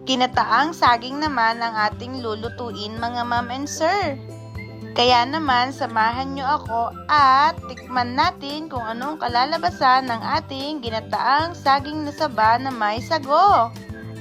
Ginataang saging naman ang ating lulutuin mga ma'am and sir. Kaya naman samahan nyo ako at tikman natin kung anong kalalabasan ng ating ginataang saging na saba na may sago.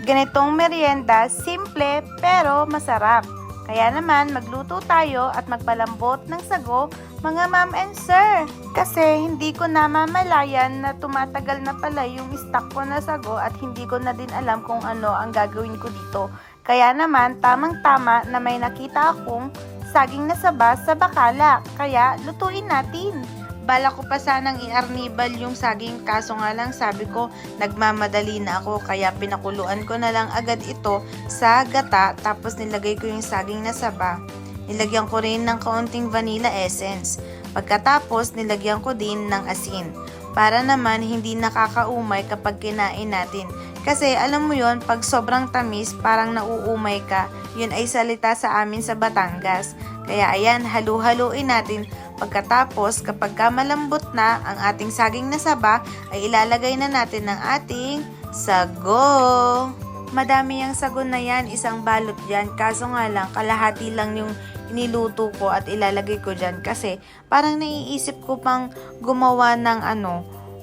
Ganitong merienda, simple pero masarap. Kaya naman magluto tayo at magpalambot ng sago mga ma'am and sir. Kasi hindi ko namamalayan na tumatagal na pala yung stock ko na sago at hindi ko na din alam kung ano ang gagawin ko dito. Kaya naman tamang-tama na may nakita akong saging na saba sa bakala. Kaya lutuin natin. Bala ko pa sanang i-arnibal yung saging kaso nga lang sabi ko nagmamadali na ako kaya pinakuluan ko na lang agad ito sa gata tapos nilagay ko yung saging na saba. Nilagyan ko rin ng kaunting vanilla essence. Pagkatapos nilagyan ko din ng asin para naman hindi nakakaumay kapag kinain natin. Kasi alam mo yon pag sobrang tamis parang nauumay ka. Yun ay salita sa amin sa Batangas. Kaya ayan, halu-haluin natin. Pagkatapos, kapag malambot na ang ating saging na saba, ay ilalagay na natin ng ating sago. Madami yung sago na yan, isang balot dyan. Kaso nga lang, kalahati lang yung iniluto ko at ilalagay ko dyan. Kasi parang naiisip ko pang gumawa ng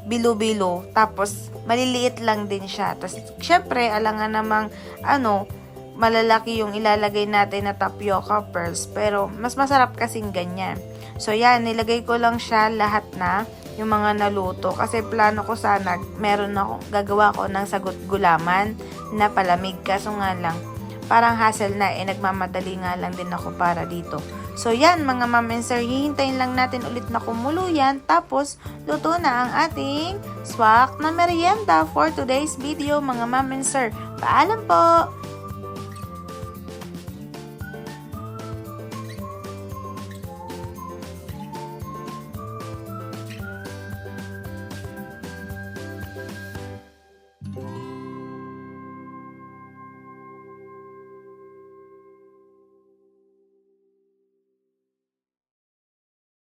bilo-bilo. Tapos, maliliit lang din siya. Tapos, syempre, alangan namang malalaki yung ilalagay natin na tapioca pearls. Pero, mas masarap kasing ganyan. So, yan. Nilagay ko lang siya lahat na yung mga naluto. Kasi plano ko sana, gagawa ko ng sagot gulaman na palamig. Kaso nga lang, parang hassle na. Nagmamadali nga lang din ako para dito. So, yan mga ma'am and sir. Hihintayin lang natin ulit na kumulo yan. Tapos, luto na ang ating swak na merienda for today's video mga ma'am and sir. Paalam po!